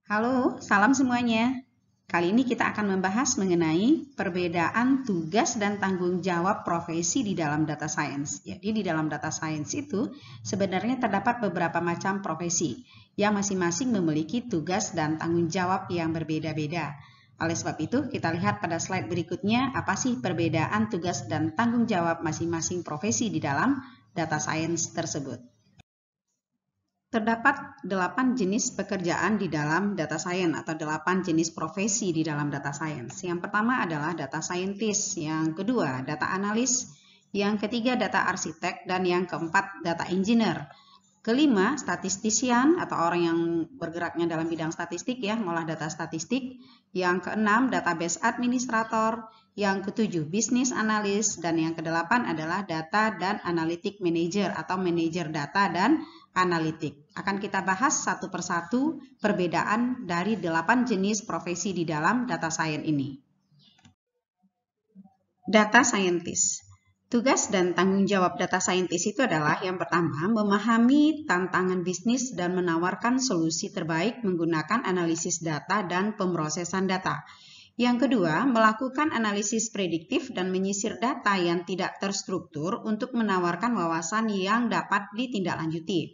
Halo, salam semuanya. Kali ini kita akan membahas mengenai perbedaan tugas dan tanggung jawab profesi di dalam data science. Jadi di dalam data science itu sebenarnya terdapat beberapa macam profesi yang masing-masing memiliki tugas dan tanggung jawab yang berbeda-beda. Oleh sebab itu, kita lihat pada slide berikutnya apa sih perbedaan tugas dan tanggung jawab masing-masing profesi di dalam data science tersebut. Terdapat 8 jenis pekerjaan di dalam data science atau 8 jenis profesi di dalam data science. Yang pertama adalah data scientist, yang kedua data analis, yang ketiga data arsitek, dan yang keempat data engineer. Kelima, statistician atau orang yang bergeraknya dalam bidang statistik ya, ngolah data statistik. Yang keenam, database administrator. Yang ketujuh, business analyst. Dan yang kedelapan adalah data dan analytic manager atau manager data dan analitik. Akan kita bahas satu persatu perbedaan dari 8 jenis profesi di dalam data science ini. Data scientist. Tugas dan tanggung jawab data scientist itu adalah yang pertama, memahami tantangan bisnis dan menawarkan solusi terbaik menggunakan analisis data dan pemrosesan data. Yang kedua, melakukan analisis prediktif dan menyisir data yang tidak terstruktur untuk menawarkan wawasan yang dapat ditindaklanjuti.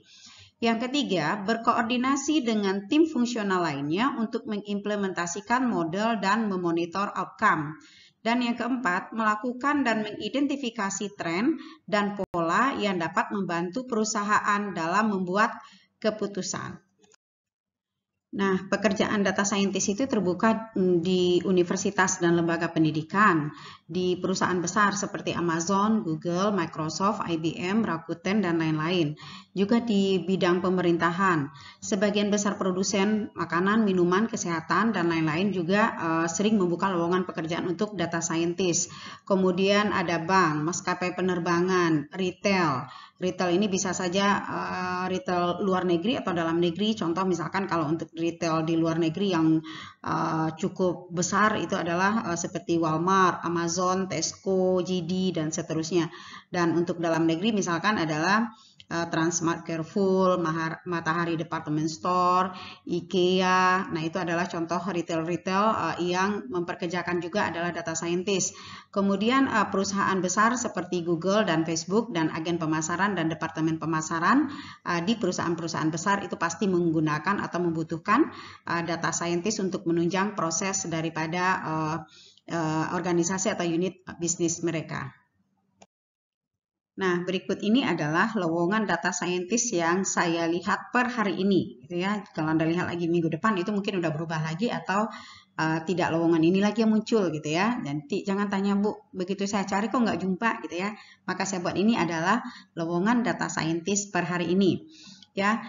Yang ketiga, berkoordinasi dengan tim fungsional lainnya untuk mengimplementasikan model dan memonitor outcome. Dan yang keempat, melakukan dan mengidentifikasi tren dan pola yang dapat membantu perusahaan dalam membuat keputusan. Nah, pekerjaan data scientist itu terbuka di universitas dan lembaga pendidikan, di perusahaan besar seperti Amazon, Google, Microsoft, IBM, Rakuten, dan lain-lain. Juga di bidang pemerintahan. Sebagian besar produsen makanan, minuman, kesehatan, dan lain-lain juga sering membuka lowongan pekerjaan untuk data scientist. Kemudian ada bank, maskapai penerbangan, retail. Retail ini bisa saja retail luar negeri atau dalam negeri. Contoh misalkan kalau untuk retail di luar negeri yang cukup besar itu adalah seperti Walmart, Amazon, Tesco, JD, dan seterusnya. Dan untuk dalam negeri misalkan adalah Transmart, Carrefour, Matahari Department Store, IKEA. Nah, itu adalah contoh retail-retail yang memperkerjakan juga adalah data scientist. Kemudian perusahaan besar seperti Google dan Facebook dan agen pemasaran dan departemen pemasaran di perusahaan-perusahaan besar itu pasti menggunakan atau membutuhkan data scientist untuk menunjang proses daripada organisasi atau unit bisnis mereka. Nah, berikut ini adalah lowongan data scientist yang saya lihat per hari ini, gitu ya. Kalau Anda lihat lagi minggu depan itu mungkin udah berubah lagi atau tidak lowongan ini lagi yang muncul, gitu ya. Dan jangan tanya, Bu, begitu saya cari kok nggak jumpa, gitu ya. Maka saya buat ini adalah lowongan data scientist per hari ini. Ya,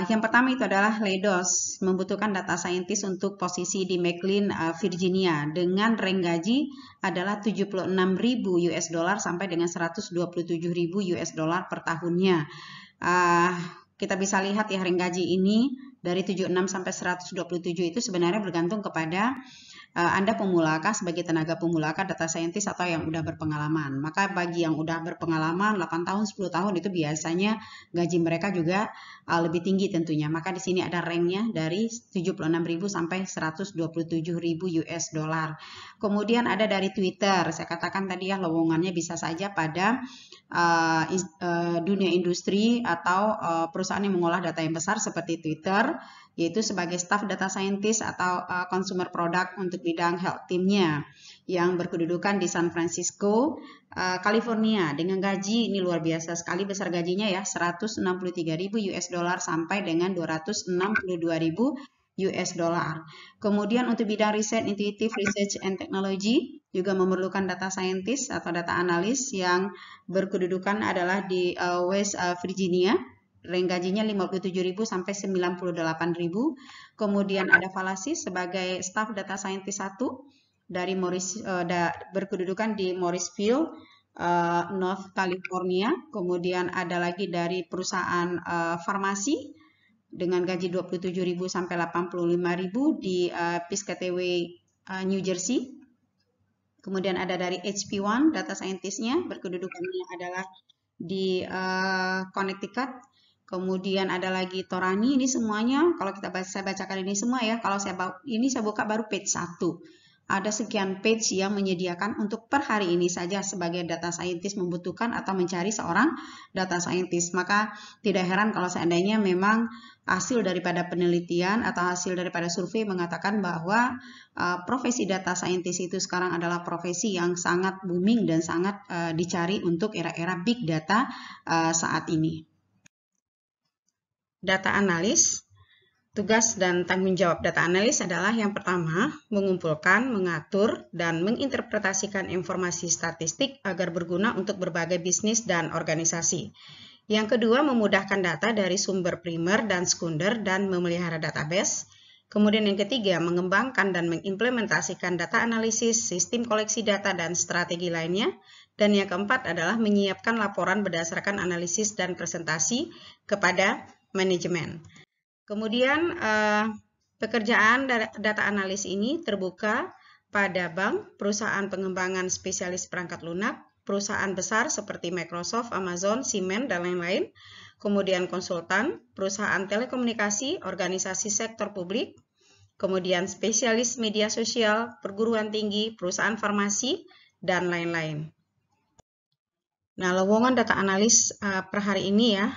yang pertama itu adalah Leidos, membutuhkan data scientist untuk posisi di McLean, Virginia, dengan rank gaji adalah 76.000 US dollar sampai dengan 127.000 US dollar per tahunnya. Kita bisa lihat ya rank gaji ini dari 76 sampai 127 itu sebenarnya bergantung kepada Anda pemulakah sebagai tenaga pemulakah data scientist atau yang udah berpengalaman. Maka bagi yang udah berpengalaman 8 tahun, 10 tahun itu biasanya gaji mereka juga lebih tinggi tentunya. Maka di sini ada ranknya dari 76.000 sampai 127.000 US dollar. Kemudian ada dari Twitter. Saya katakan tadi ya lowongannya bisa saja pada dunia industri atau perusahaan yang mengolah data yang besar seperti Twitter, yaitu sebagai staff data scientist atau consumer product untuk bidang health teamnya yang berkedudukan di San Francisco, California, dengan gaji ini luar biasa sekali besar gajinya ya, 163.000 US dollar sampai dengan 262.000 US dollar. Kemudian untuk bidang riset, intuitive research and technology juga memerlukan data scientist atau data analis yang berkedudukan adalah di West Virginia. Rank gajinya 57.000 sampai 98.000. Kemudian ada Falasis sebagai staff data scientist 1 dari berkedudukan di Morrisville, North California. Kemudian ada lagi dari perusahaan farmasi dengan gaji 27.000 sampai 85.000 di Piscataway, New Jersey. Kemudian ada dari HP1 data scientist-nya, berkedudukannya adalah di Connecticut. kemudian ada lagi Torani, ini semuanya kalau saya bacakan ini semua ya, kalau saya buka baru page 1. Ada sekian page yang menyediakan untuk per hari ini saja sebagai data scientist membutuhkan atau mencari seorang data scientist. Maka tidak heran kalau seandainya memang hasil daripada penelitian atau hasil daripada survei mengatakan bahwa profesi data scientist itu sekarang adalah profesi yang sangat booming dan sangat dicari untuk era-era big data saat ini. Data analis. Tugas dan tanggung jawab data analis adalah yang pertama, mengumpulkan, mengatur, dan menginterpretasikan informasi statistik agar berguna untuk berbagai bisnis dan organisasi. Yang kedua, memudahkan data dari sumber primer dan sekunder dan memelihara database. Kemudian yang ketiga, mengembangkan dan mengimplementasikan data analisis, sistem koleksi data, dan strategi lainnya. Dan yang keempat adalah menyiapkan laporan berdasarkan analisis dan presentasi kepada manajemen. Kemudian pekerjaan data analis ini terbuka pada bank, perusahaan pengembangan spesialis perangkat lunak, perusahaan besar seperti Microsoft, Amazon, Siemens, dan lain-lain, kemudian konsultan, perusahaan telekomunikasi, organisasi sektor publik, kemudian spesialis media sosial, perguruan tinggi, perusahaan farmasi, dan lain-lain. Nah, lowongan data analis per hari ini ya,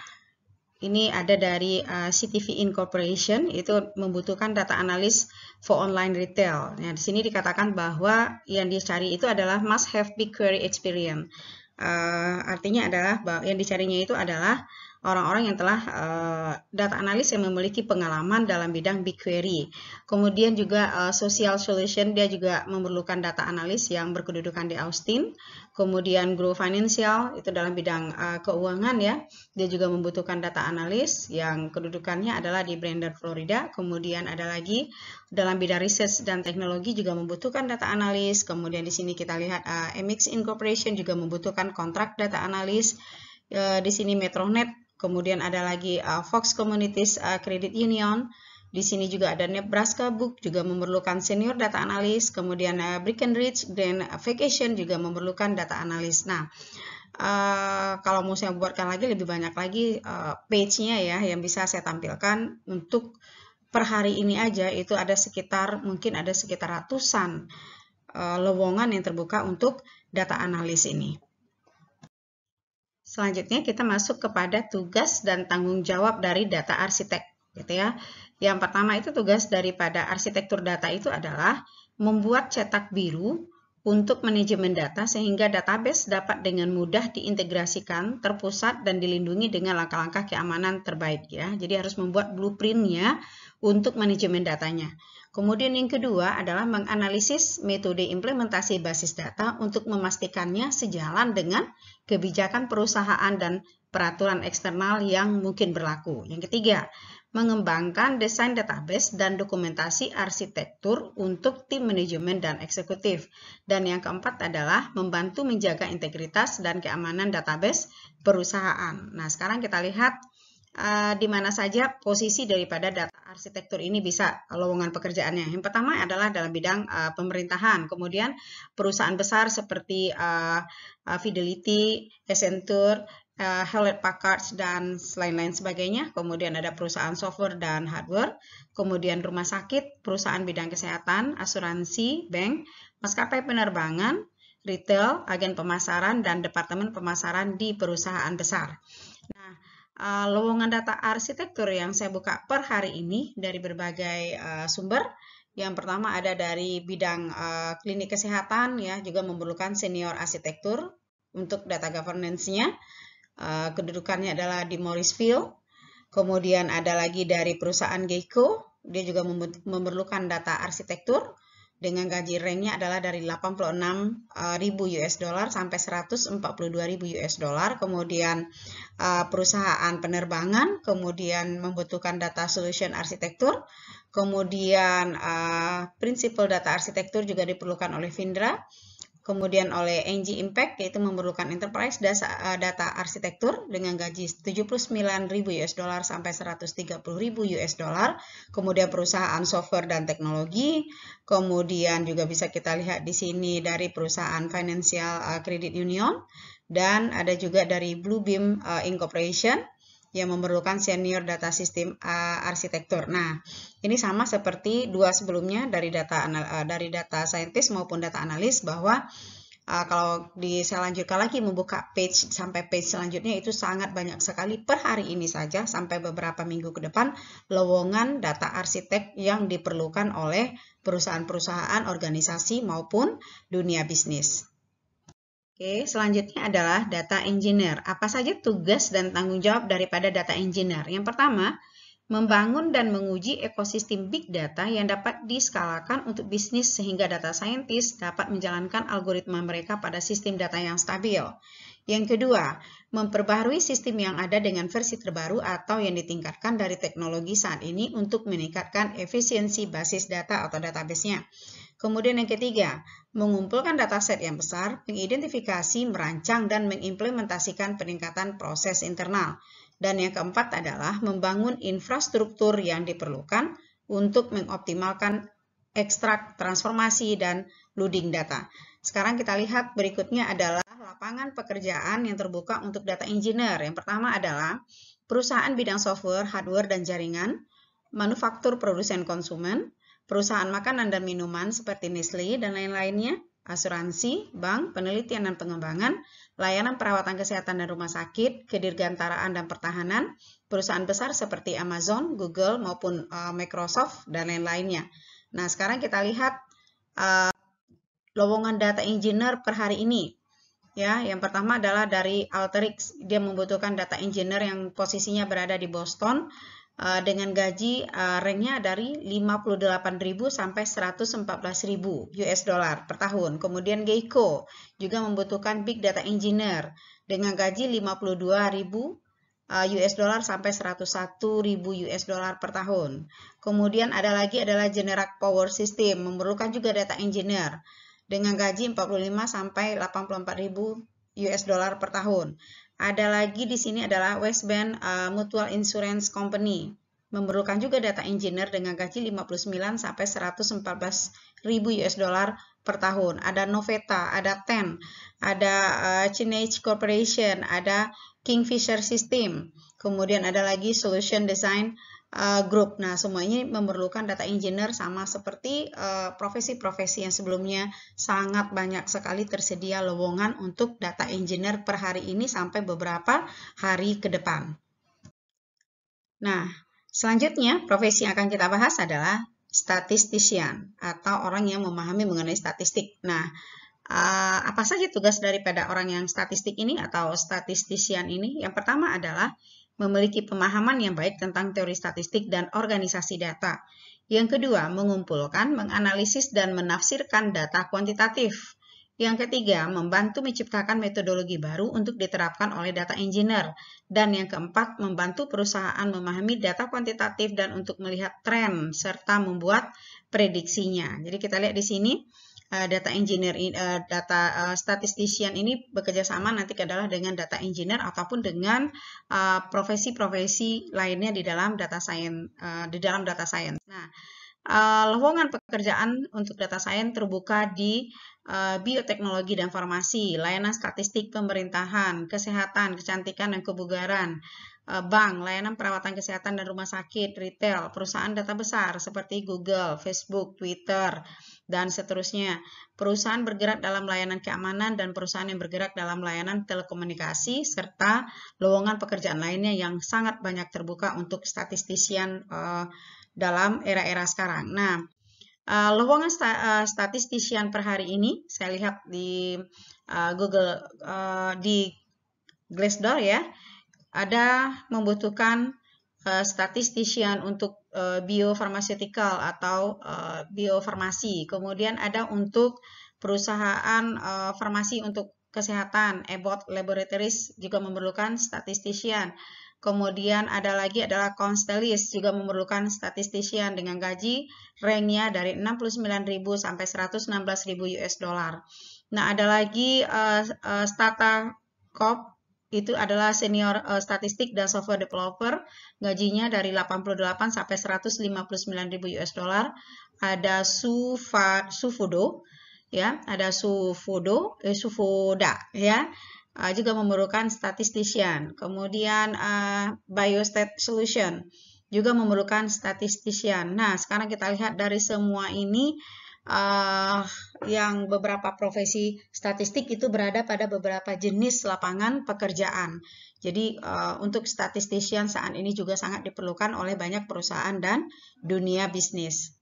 ini ada dari CTV Incorporation, itu membutuhkan data analis for online retail. Nah, di sini dikatakan bahwa yang dicari itu adalah must have BigQuery experience. Artinya adalah yang dicarinya itu adalah orang-orang yang telah data analis yang memiliki pengalaman dalam bidang BigQuery. Kemudian juga social solution, dia juga memerlukan data analis yang berkedudukan di Austin. Kemudian Grow Financial, itu dalam bidang keuangan ya. Dia juga membutuhkan data analis yang kedudukannya adalah di Bradenton, Florida. Kemudian ada lagi dalam bidang research dan teknologi juga membutuhkan data analis. Kemudian di sini kita lihat MX Incorporation juga membutuhkan kontrak data analis. Di sini Metronet. Kemudian ada lagi Fox Communities Credit Union. Di sini juga ada Nebraska Book, juga memerlukan senior data analis. Kemudian Breckenridge Grand Vacation juga memerlukan data analis. Nah, kalau mau saya buatkan lagi lebih banyak lagi page-nya ya yang bisa saya tampilkan. Untuk per hari ini aja itu ada mungkin ada sekitar ratusan lowongan yang terbuka untuk data analis ini. Selanjutnya kita masuk kepada tugas dan tanggung jawab dari data arsitek, gitu ya. Yang pertama itu tugas daripada arsitektur data itu adalah membuat cetak biru untuk manajemen data sehingga database dapat dengan mudah diintegrasikan, terpusat, dan dilindungi dengan langkah-langkah keamanan terbaik ya. Jadi harus membuat blueprint-nya untuk manajemen datanya. Kemudian yang kedua adalah menganalisis metode implementasi basis data untuk memastikannya sejalan dengan kebijakan perusahaan dan peraturan eksternal yang mungkin berlaku. Yang ketiga, mengembangkan desain database dan dokumentasi arsitektur untuk tim manajemen dan eksekutif. Dan yang keempat adalah membantu menjaga integritas dan keamanan database perusahaan. Nah, sekarang kita lihat di mana saja posisi daripada data arsitektur ini bisa lowongan pekerjaannya. Yang pertama adalah dalam bidang pemerintahan, kemudian perusahaan besar seperti Fidelity, Accenture, Hewlett Packard, dan lain-lain sebagainya. Kemudian ada perusahaan software dan hardware, kemudian rumah sakit, perusahaan bidang kesehatan, asuransi, bank, maskapai penerbangan, retail, agen pemasaran, dan departemen pemasaran di perusahaan besar. Nah, lowongan data arsitektur yang saya buka per hari ini dari berbagai sumber. Yang pertama ada dari bidang klinik kesehatan ya, juga memerlukan senior arsitektur untuk data governance-nya. Kedudukannya adalah di Morrisville. Kemudian ada lagi dari perusahaan Geico, dia juga memerlukan data arsitektur dengan gaji ranknya adalah dari 86.000 US dollar sampai 142.000 US dollar. Kemudian perusahaan penerbangan, kemudian membutuhkan data solution arsitektur, kemudian principal data arsitektur juga diperlukan oleh Vindra. Kemudian oleh NG Impact, yaitu memerlukan enterprise data arsitektur dengan gaji 79.000 US dollar sampai 130.000 US dollar. Kemudian perusahaan software dan teknologi. Kemudian juga bisa kita lihat di sini dari perusahaan Financial Credit Union. Dan ada juga dari Bluebeam Incorporation. yang memerlukan senior data sistem arsitektur. Nah, ini sama seperti dua sebelumnya dari data scientist maupun data analis, bahwa kalau saya lanjutkan lagi membuka page sampai page selanjutnya, itu sangat banyak sekali per hari ini saja sampai beberapa minggu ke depan lowongan data arsitek yang diperlukan oleh perusahaan-perusahaan, organisasi maupun dunia bisnis. Oke, selanjutnya adalah data engineer. Apa saja tugas dan tanggung jawab daripada data engineer? Yang pertama, membangun dan menguji ekosistem big data yang dapat diskalakan untuk bisnis sehingga data scientist dapat menjalankan algoritma mereka pada sistem data yang stabil. Yang kedua, memperbaharui sistem yang ada dengan versi terbaru atau yang ditingkatkan dari teknologi saat ini untuk meningkatkan efisiensi basis data atau database-nya. Kemudian yang ketiga, mengumpulkan dataset yang besar, mengidentifikasi, merancang, dan mengimplementasikan peningkatan proses internal. Dan yang keempat adalah membangun infrastruktur yang diperlukan untuk mengoptimalkan ekstrak, transformasi, dan loading data. Sekarang kita lihat berikutnya adalah lapangan pekerjaan yang terbuka untuk data engineer. Yang pertama adalah perusahaan bidang software, hardware, dan jaringan, manufaktur, produsen, konsumen, perusahaan makanan dan minuman seperti Nestle dan lain-lainnya, asuransi, bank, penelitian dan pengembangan, layanan perawatan kesehatan dan rumah sakit, kedirgantaraan dan pertahanan, perusahaan besar seperti Amazon, Google, maupun Microsoft, dan lain-lainnya. Nah, sekarang kita lihat lowongan data engineer per hari ini. Ya, yang pertama adalah dari Alteryx. Dia membutuhkan data engineer yang posisinya berada di Boston, dengan gaji ranknya dari 58.000 sampai 114.000 US dollar per tahun. Kemudian Geico juga membutuhkan big data engineer dengan gaji 52.000 US dollar sampai 101.000 US dollar per tahun. Kemudian ada lagi adalah Generac Power System, memerlukan juga data engineer dengan gaji 45 sampai 84.000 US dollar per tahun. Ada lagi di sini adalah West Bend Mutual Insurance Company, memerlukan juga data engineer dengan gaji 59 sampai 114.000 US dollar per tahun. Ada Noveta, ada TEN, ada Chinese Corporation, ada Kingfisher System, kemudian ada lagi Solution Design Group. Nah, semua ini memerlukan data engineer sama seperti profesi-profesi yang sebelumnya. Sangat banyak sekali tersedia lowongan untuk data engineer per hari ini sampai beberapa hari ke depan. Nah, selanjutnya profesi yang akan kita bahas adalah statistician atau orang yang memahami mengenai statistik. Nah, apa saja tugas daripada orang yang statistik ini atau statistician ini? Yang pertama adalah memiliki pemahaman yang baik tentang teori statistik dan organisasi data. Yang kedua, mengumpulkan, menganalisis, dan menafsirkan data kuantitatif. Yang ketiga, membantu menciptakan metodologi baru untuk diterapkan oleh data engineer. Dan yang keempat, membantu perusahaan memahami data kuantitatif dan untuk melihat tren serta membuat prediksinya. Jadi kita lihat di sini, data engineer, data statistician ini bekerja sama nanti adalah dengan data engineer ataupun dengan profesi-profesi lainnya di dalam data science. Nah, lowongan pekerjaan untuk data science terbuka di bioteknologi dan farmasi, layanan statistik pemerintahan, kesehatan, kecantikan dan kebugaran, bank, layanan perawatan kesehatan dan rumah sakit, retail, perusahaan data besar seperti Google, Facebook, Twitter, dan seterusnya. Perusahaan bergerak dalam layanan keamanan dan perusahaan yang bergerak dalam layanan telekomunikasi, serta lowongan pekerjaan lainnya yang sangat banyak terbuka untuk statistician dalam era-era sekarang. Nah, lowongan statistician per hari ini, saya lihat di Google, di Glassdoor ya, ada membutuhkan statistician untuk biofarmaceutical atau biofarmasi. Kemudian ada untuk perusahaan farmasi untuk kesehatan, Abbott Laboratories juga memerlukan statistician. Kemudian ada lagi adalah Constellis juga memerlukan statistician dengan gaji ranknya dari 69.000 sampai 116.000 US dollar. Nah, ada lagi Stata Corp, itu adalah senior statistik dan software developer, gajinya dari 88 sampai 159.000 US dollar. Ada Sufoda ya, ada Sufoda ya, juga memerlukan statistician. Kemudian biostat solution juga memerlukan statistician. Nah, sekarang kita lihat dari semua ini yang beberapa profesi statistik itu berada pada beberapa jenis lapangan pekerjaan. Jadi untuk statistician saat ini juga sangat diperlukan oleh banyak perusahaan dan dunia bisnis.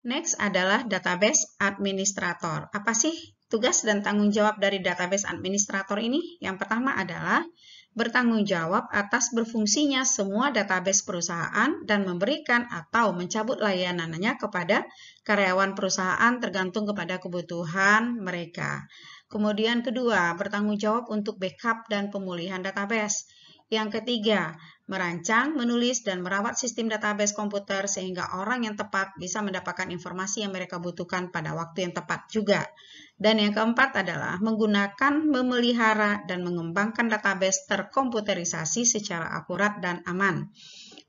Next adalah database administrator. Apa sih tugas dan tanggung jawab dari database administrator ini? Yang pertama adalah bertanggung jawab atas berfungsinya semua database perusahaan dan memberikan atau mencabut layanannya kepada karyawan perusahaan tergantung kepada kebutuhan mereka. Kemudian kedua, bertanggung jawab untuk backup dan pemulihan database. Yang ketiga, merancang, menulis, dan merawat sistem database komputer sehingga orang yang tepat bisa mendapatkan informasi yang mereka butuhkan pada waktu yang tepat juga. Dan yang keempat adalah menggunakan, memelihara, dan mengembangkan database terkomputerisasi secara akurat dan aman.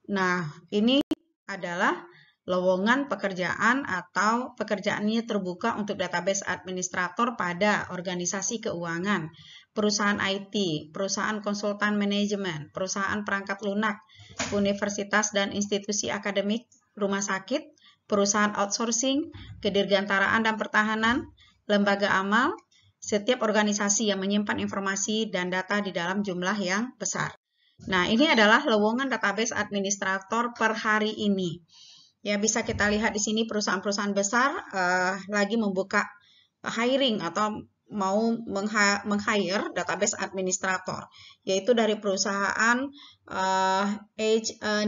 Nah, ini adalah lowongan pekerjaan atau pekerjaannya terbuka untuk database administrator pada organisasi keuangan, perusahaan IT, perusahaan konsultan manajemen, perusahaan perangkat lunak, universitas dan institusi akademik, rumah sakit, perusahaan outsourcing, kedirgantaraan dan pertahanan, lembaga amal, setiap organisasi yang menyimpan informasi dan data di dalam jumlah yang besar. Nah, ini adalah lowongan database administrator per hari ini. Ya, bisa kita lihat di sini perusahaan-perusahaan besar lagi membuka hiring atau mau meng-hire database administrator, yaitu dari perusahaan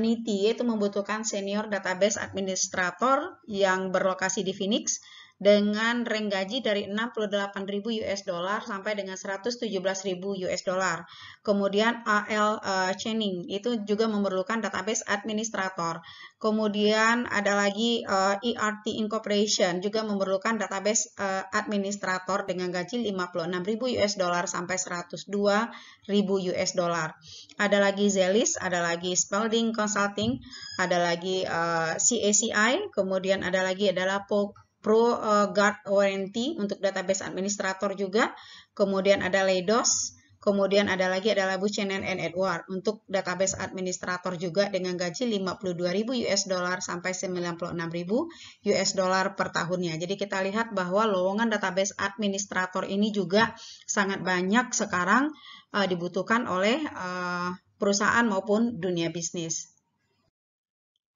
Niti, yaitu membutuhkan senior database administrator yang berlokasi di Phoenix dengan rank gaji dari 68.000 US dollar sampai dengan 117.000 US dollar. Kemudian AL Channing itu juga memerlukan database administrator. Kemudian ada lagi ERT Incorporation juga memerlukan database administrator dengan gaji 56.000 US dollar sampai 102.000 US dollar. Ada lagi Zelis, ada lagi Spalding Consulting, ada lagi CACI, kemudian ada lagi adalah ProGuard Warranty untuk database administrator juga. Kemudian ada Leidos. Kemudian ada lagi adalah Buchanan and Edward untuk database administrator juga dengan gaji 52.000 US dollar sampai 96.000 US dollar per tahunnya. Jadi kita lihat bahwa lowongan database administrator ini juga sangat banyak sekarang dibutuhkan oleh perusahaan maupun dunia bisnis.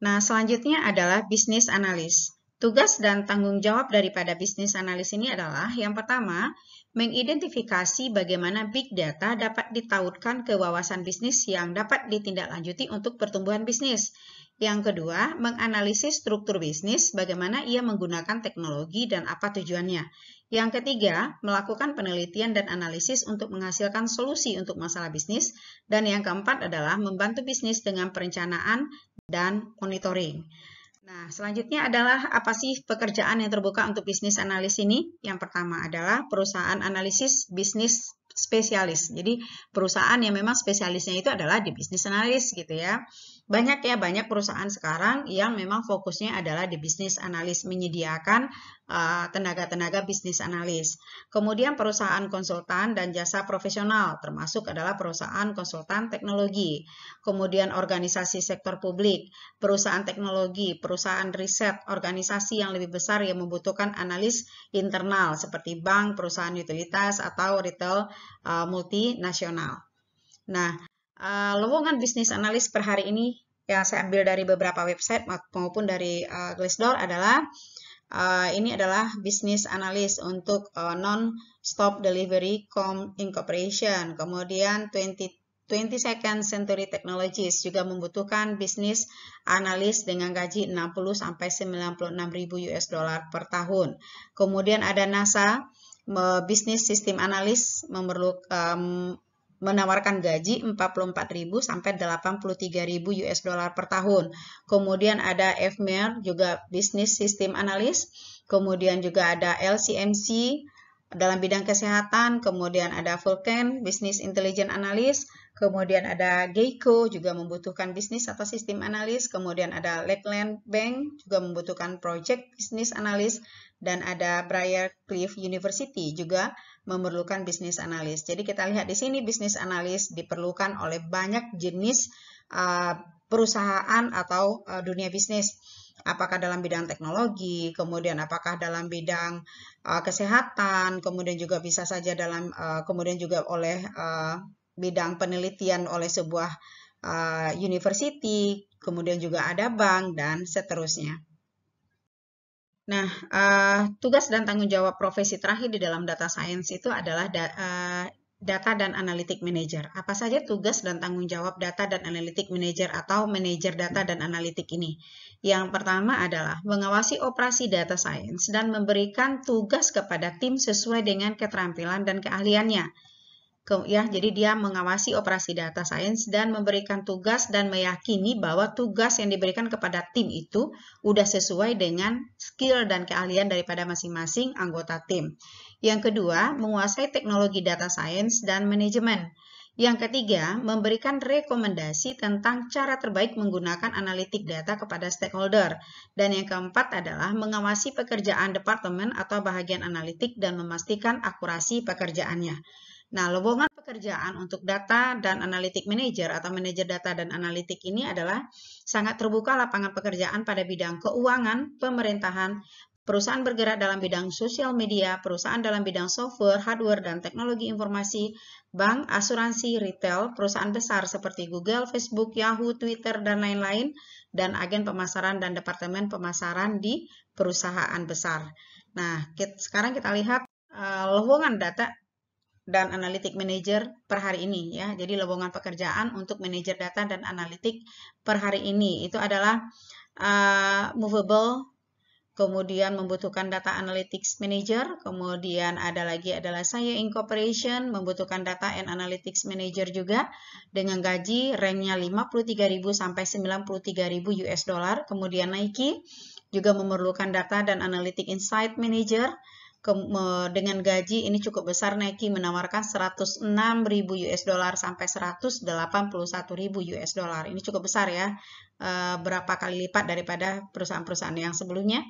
Nah, selanjutnya adalah business analyst. Tugas dan tanggung jawab daripada bisnis analis ini adalah yang pertama, mengidentifikasi bagaimana big data dapat ditautkan ke wawasan bisnis yang dapat ditindaklanjuti untuk pertumbuhan bisnis. Yang kedua, menganalisis struktur bisnis, bagaimana ia menggunakan teknologi dan apa tujuannya. Yang ketiga, melakukan penelitian dan analisis untuk menghasilkan solusi untuk masalah bisnis. Dan yang keempat adalah membantu bisnis dengan perencanaan dan monitoring. Nah, selanjutnya adalah apa sih pekerjaan yang terbuka untuk bisnis analis ini? Yang pertama adalah perusahaan analisis bisnis spesialis. Jadi, perusahaan yang memang spesialisnya itu adalah di bisnis analis gitu ya. Banyak perusahaan sekarang yang memang fokusnya adalah di bisnis analis, menyediakan tenaga-tenaga bisnis analis. Kemudian perusahaan konsultan dan jasa profesional, termasuk adalah perusahaan konsultan teknologi. Kemudian organisasi sektor publik, perusahaan teknologi, perusahaan riset, organisasi yang lebih besar yang membutuhkan analis internal seperti bank, perusahaan utilitas, atau retail multinasional. Nah, lowongan bisnis analis per hari ini yang saya ambil dari beberapa website maupun dari Glassdoor adalah ini adalah bisnis analis untuk non-stop delivery incorporation. Kemudian 22nd Century Technologies juga membutuhkan bisnis analis dengan gaji 60 sampai 96.000 US dollar per tahun. Kemudian ada NASA bisnis sistem analis menawarkan gaji 44.000 sampai 83.000 US dollar per tahun. Kemudian ada FMER juga bisnis sistem analis. Kemudian juga ada LCMC dalam bidang kesehatan. Kemudian ada Vulcan bisnis intelligence analis. Kemudian ada Geico juga membutuhkan bisnis atau sistem analis. Kemudian ada Lakeland Bank juga membutuhkan project bisnis analis. Dan ada Briar Cliff University juga memerlukan bisnis analis. Jadi kita lihat di sini bisnis analis diperlukan oleh banyak jenis perusahaan atau dunia bisnis. Apakah dalam bidang teknologi, kemudian apakah dalam bidang kesehatan, kemudian juga bisa saja dalam kemudian juga oleh bidang penelitian oleh sebuah university, kemudian juga ada bank, dan seterusnya. Nah, tugas dan tanggung jawab profesi terakhir di dalam data science itu adalah data dan analytic manager. Apa saja tugas dan tanggung jawab data dan analytic manager atau manajer data dan analitik ini? Yang pertama adalah mengawasi operasi data science dan memberikan tugas kepada tim sesuai dengan keterampilan dan keahliannya. Ya, jadi dia mengawasi operasi data science dan memberikan tugas dan meyakini bahwa tugas yang diberikan kepada tim itu udah sesuai dengan skill dan keahlian daripada masing-masing anggota tim. Yang kedua, menguasai teknologi data science dan manajemen. Yang ketiga, memberikan rekomendasi tentang cara terbaik menggunakan analitik data kepada stakeholder. Dan yang keempat adalah mengawasi pekerjaan departemen atau bahagian analitik dan memastikan akurasi pekerjaannya. Nah, lowongan pekerjaan untuk data dan analitik manager atau manajer data dan analitik ini adalah sangat terbuka lapangan pekerjaan pada bidang keuangan, pemerintahan, perusahaan bergerak dalam bidang sosial media, perusahaan dalam bidang software, hardware, dan teknologi informasi, bank, asuransi, retail, perusahaan besar seperti Google, Facebook, Yahoo, Twitter, dan lain-lain, dan agen pemasaran dan departemen pemasaran di perusahaan besar. Nah, sekarang kita lihat lowongan data dan Analytic Manager per hari ini ya. Jadi lowongan pekerjaan untuk manajer data dan analitik per hari ini itu adalah movable, kemudian membutuhkan data analytics manager, kemudian ada lagi adalah Saya Incorporation membutuhkan data and analytics manager juga dengan gaji ranknya 53.000 sampai 93.000 US dollar. Kemudian Nike juga memerlukan data dan analytic insight manager dengan gaji ini cukup besar. Nike menawarkan 106.000 US dollar sampai 181.000 US dollar. Ini cukup besar ya, berapa kali lipat daripada perusahaan-perusahaan yang sebelumnya.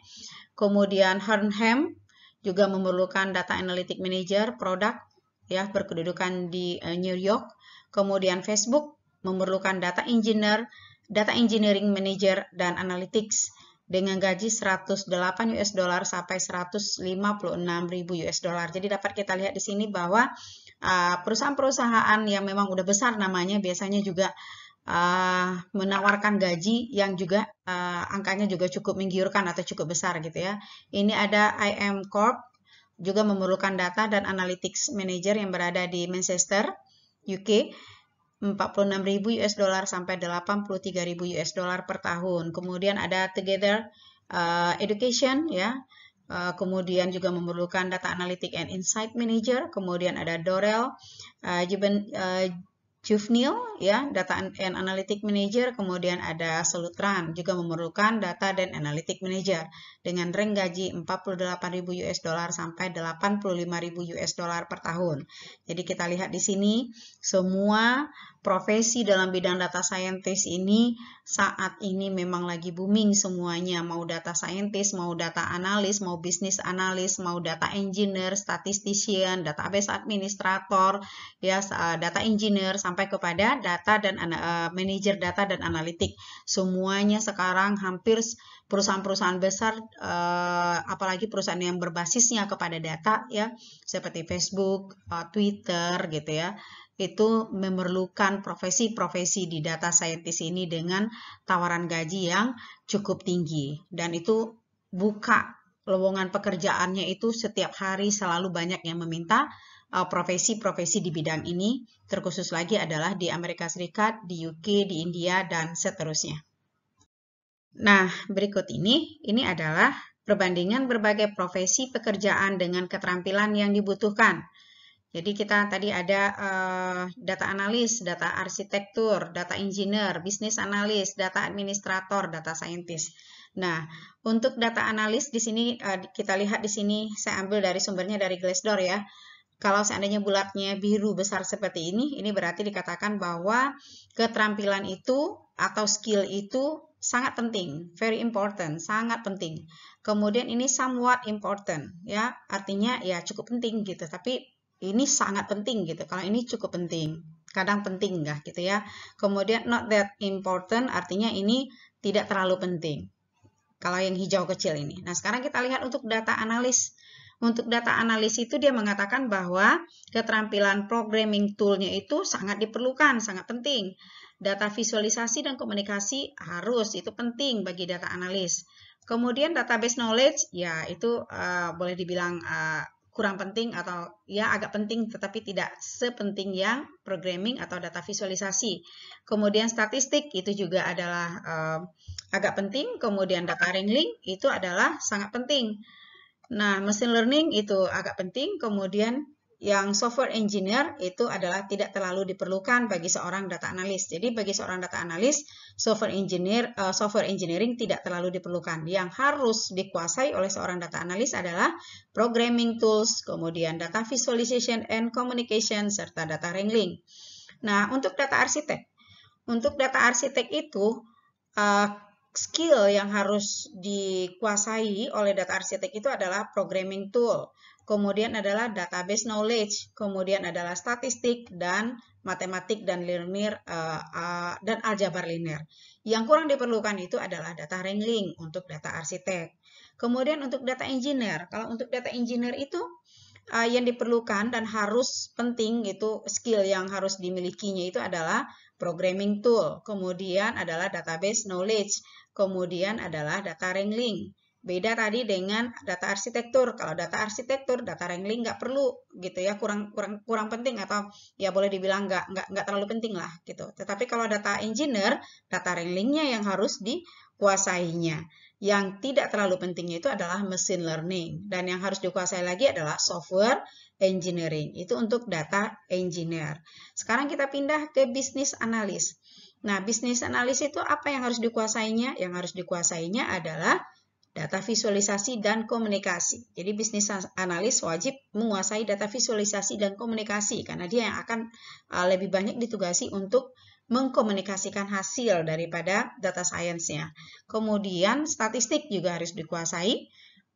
Kemudian Hernham juga memerlukan data analytic manager produk ya, berkedudukan di New York. Kemudian Facebook memerlukan data engineering manager dan analytics dengan gaji 108 US dollar sampai 156.000 US dollar. Jadi dapat kita lihat di sini bahwa perusahaan-perusahaan yang memang udah besar namanya biasanya juga menawarkan gaji yang juga angkanya juga cukup menggiurkan atau cukup besar gitu ya. Ini ada IM Corp juga memerlukan data dan analytics manager yang berada di Manchester, UK. 46.000 US dollar sampai 83.000 US dollar per tahun. Kemudian ada Together Education ya. Kemudian juga memerlukan data analytic and insight manager. Kemudian ada Dorel Juvenile ya, data and analytic manager. Kemudian ada Solutran juga memerlukan data dan analytic manager dengan rank gaji 48.000 US dollar sampai 85.000 US dollar per tahun. Jadi kita lihat di sini semua profesi dalam bidang data scientist ini saat ini memang lagi booming semuanya, mau data scientist, mau data analis, mau business analis, mau data engineer, statistician, database administrator, ya data engineer sampai kepada data dan manajer data dan analitik. Semuanya sekarang hampir perusahaan-perusahaan besar, apalagi perusahaan yang berbasisnya kepada data ya, seperti Facebook, Twitter gitu ya, itu memerlukan profesi-profesi di data scientist ini dengan tawaran gaji yang cukup tinggi. Dan itu buka lowongan pekerjaannya itu setiap hari selalu banyak yang meminta profesi-profesi di bidang ini. Terkhusus lagi adalah di Amerika Serikat, di UK, di India, dan seterusnya. Nah, berikut ini adalah perbandingan berbagai profesi pekerjaan dengan keterampilan yang dibutuhkan. Jadi kita tadi ada data analis, data arsitektur, data engineer, bisnis analis, data administrator, data scientist. Nah, untuk data analis di sini kita lihat di sini saya ambil dari sumbernya dari Glassdoor ya. Kalau seandainya bulatnya biru besar seperti ini berarti dikatakan bahwa keterampilan itu atau skill itu sangat penting, very important, sangat penting. Kemudian ini somewhat important, ya, artinya ya cukup penting gitu, tapi ini sangat penting gitu. Kalau ini cukup penting, kadang penting enggak gitu ya. Kemudian not that important, artinya ini tidak terlalu penting. Kalau yang hijau kecil ini. Nah, sekarang kita lihat untuk data analis. Untuk data analis itu dia mengatakan bahwa keterampilan programming tool-nya itu sangat diperlukan, sangat penting. Data visualisasi dan komunikasi harus, itu penting bagi data analis. Kemudian database knowledge, ya itu boleh dibilang kurang penting atau ya agak penting tetapi tidak sepenting yang programming atau data visualisasi. Kemudian statistik itu juga adalah agak penting. Kemudian data wrangling itu adalah sangat penting. Nah, machine learning itu agak penting, kemudian yang software engineer itu adalah tidak terlalu diperlukan bagi seorang data analis. Jadi bagi seorang data analis, software engineering tidak terlalu diperlukan. Yang harus dikuasai oleh seorang data analis adalah programming tools, kemudian data visualization and communication, serta data wrangling. Nah, untuk data arsitek. Untuk data arsitek itu skill yang harus dikuasai oleh data arsitek itu adalah programming tool, kemudian adalah database knowledge, kemudian adalah statistik dan matematik dan linear dan aljabar linear. Yang kurang diperlukan itu adalah data wrangling untuk data arsitek. Kemudian untuk data engineer, kalau untuk data engineer itu yang diperlukan dan harus penting itu skill yang harus dimilikinya itu adalah programming tool, kemudian adalah database knowledge, kemudian adalah data wrangling. Beda tadi dengan data arsitektur. Kalau data arsitektur, data wrangling nggak perlu gitu ya, kurang penting atau ya boleh dibilang nggak terlalu penting lah gitu. Tetapi kalau data engineer, data wranglingnya yang harus dikuasainya. Yang tidak terlalu pentingnya itu adalah machine learning dan yang harus dikuasai lagi adalah software engineering. Itu untuk data engineer. Sekarang kita pindah ke business analyst. Nah, bisnis analis itu apa yang harus dikuasainya? Yang harus dikuasainya adalah data visualisasi dan komunikasi. Jadi bisnis analis wajib menguasai data visualisasi dan komunikasi karena dia yang akan lebih banyak ditugasi untuk mengkomunikasikan hasil daripada data science-nya. Kemudian statistik juga harus dikuasai,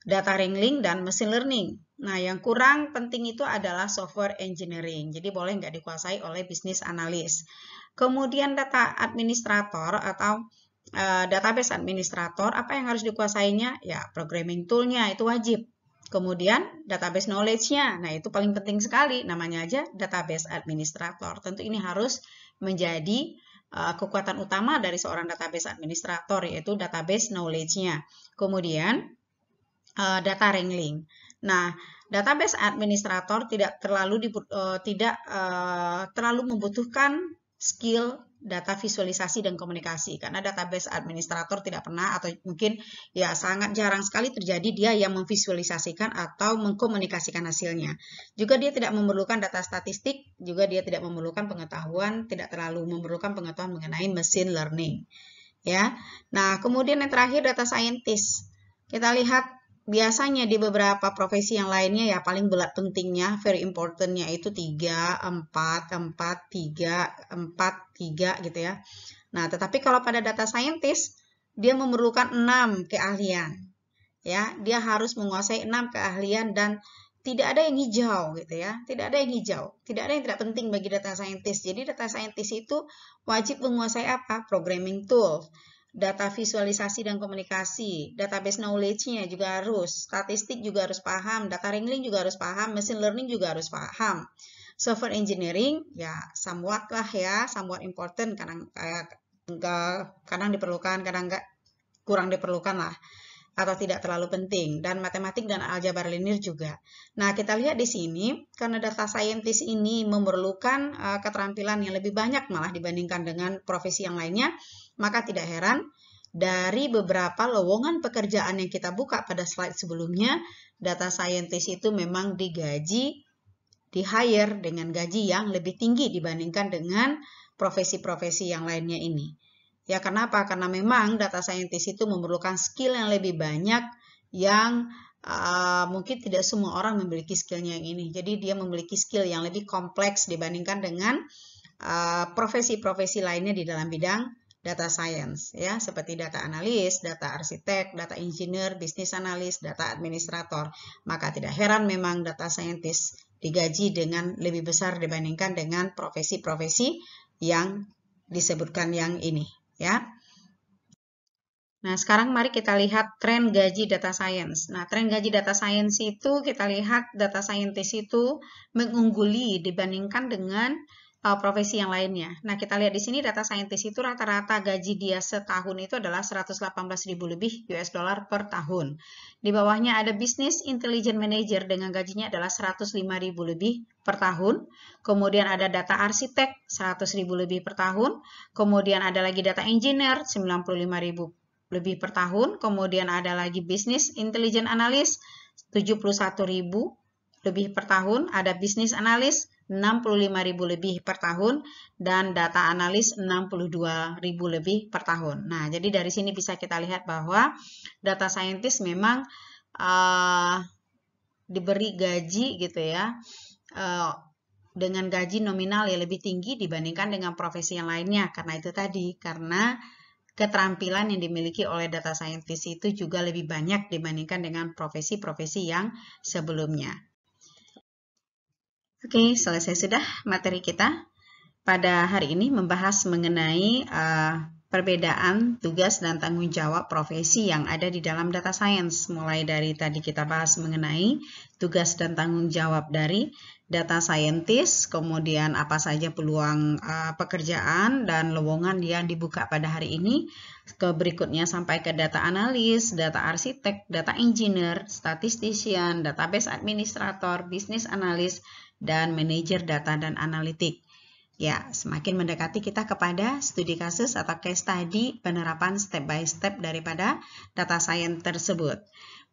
data wrangling dan machine learning. Nah, yang kurang penting itu adalah software engineering. Jadi boleh nggak dikuasai oleh bisnis analis. Kemudian data administrator atau database administrator, apa yang harus dikuasainya? Ya, programming tool-nya itu wajib. Kemudian database knowledge-nya, nah itu paling penting sekali, namanya aja database administrator. Tentu ini harus menjadi kekuatan utama dari seorang database administrator, yaitu database knowledge-nya. Kemudian data wrangling. Nah, database administrator tidak terlalu membutuhkan skill data visualisasi dan komunikasi karena database administrator tidak pernah atau mungkin ya sangat jarang sekali terjadi dia yang memvisualisasikan atau mengkomunikasikan hasilnya. Juga dia tidak memerlukan data statistik, juga dia tidak memerlukan pengetahuan, tidak terlalu memerlukan pengetahuan mengenai machine learning. Ya. Nah, kemudian yang terakhir data scientist. Kita lihat biasanya di beberapa profesi yang lainnya ya paling berat pentingnya, very importantnya itu 3, 4, 4, 3, 4, 3 gitu ya. Nah, tetapi kalau pada data scientist, dia memerlukan 6 keahlian. Ya, dia harus menguasai 6 keahlian dan tidak ada yang hijau gitu ya. Tidak ada yang hijau. Tidak ada yang tidak penting bagi data scientist. Jadi data scientist itu wajib menguasai apa? Programming tool, data visualisasi dan komunikasi, database knowledge-nya juga harus, statistik juga harus paham, data wrangling juga harus paham, machine learning juga harus paham. Software engineering ya somewhat lah ya, somewhat important, kadang diperlukan, kadang enggak, kurang diperlukan lah atau tidak terlalu penting, dan matematik dan aljabar linear juga. Nah, kita lihat di sini karena data scientist ini memerlukan keterampilan yang lebih banyak malah dibandingkan dengan profesi yang lainnya, maka tidak heran dari beberapa lowongan pekerjaan yang kita buka pada slide sebelumnya, data scientist itu memang digaji, di-hire dengan gaji yang lebih tinggi dibandingkan dengan profesi-profesi yang lainnya ini. Ya, kenapa? Karena memang data scientist itu memerlukan skill yang lebih banyak yang mungkin tidak semua orang memiliki skillnya yang ini. Jadi dia memiliki skill yang lebih kompleks dibandingkan dengan profesi-profesi lainnya di dalam bidang data science, ya, seperti data analis, data arsitek, data engineer, bisnis analis, data administrator. Maka tidak heran memang data scientist digaji dengan lebih besar dibandingkan dengan profesi-profesi yang disebutkan yang ini, ya. Nah, sekarang mari kita lihat tren gaji data science. Nah, tren gaji data science itu kita lihat data scientist itu mengungguli dibandingkan dengan profesi yang lainnya. Nah, kita lihat di sini data scientist itu rata-rata gaji dia setahun itu adalah 118.000 lebih US dollar per tahun. Di bawahnya ada business intelligence manager dengan gajinya adalah 105.000 lebih per tahun. Kemudian ada data arsitek 100.000 lebih per tahun. Kemudian ada lagi data engineer 95.000 lebih per tahun. Kemudian ada lagi business intelligence analyst 71.000 lebih per tahun, ada business analyst 65.000 lebih per tahun, dan data analis 62.000 lebih per tahun. Nah, jadi dari sini bisa kita lihat bahwa data scientist memang diberi gaji gitu ya, dengan gaji nominal yang lebih tinggi dibandingkan dengan profesi yang lainnya. Karena itu tadi, karena keterampilan yang dimiliki oleh data scientist itu juga lebih banyak dibandingkan dengan profesi-profesi yang sebelumnya. Oke, selesai sudah materi kita. Pada hari ini membahas mengenai perbedaan tugas dan tanggung jawab profesi yang ada di dalam data science. Mulai dari tadi kita bahas mengenai tugas dan tanggung jawab dari data scientist, kemudian apa saja peluang pekerjaan dan lowongan yang dibuka pada hari ini. Ke berikutnya sampai ke data analis, data arsitek, data engineer, statistician, database administrator, business analyst, dan manajer data dan analitik. Ya, semakin mendekati kita kepada studi kasus atau case study penerapan step by step daripada data science tersebut.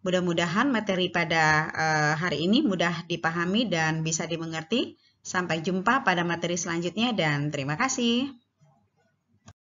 Mudah-mudahan materi pada hari ini mudah dipahami dan bisa dimengerti. Sampai jumpa pada materi selanjutnya dan terima kasih.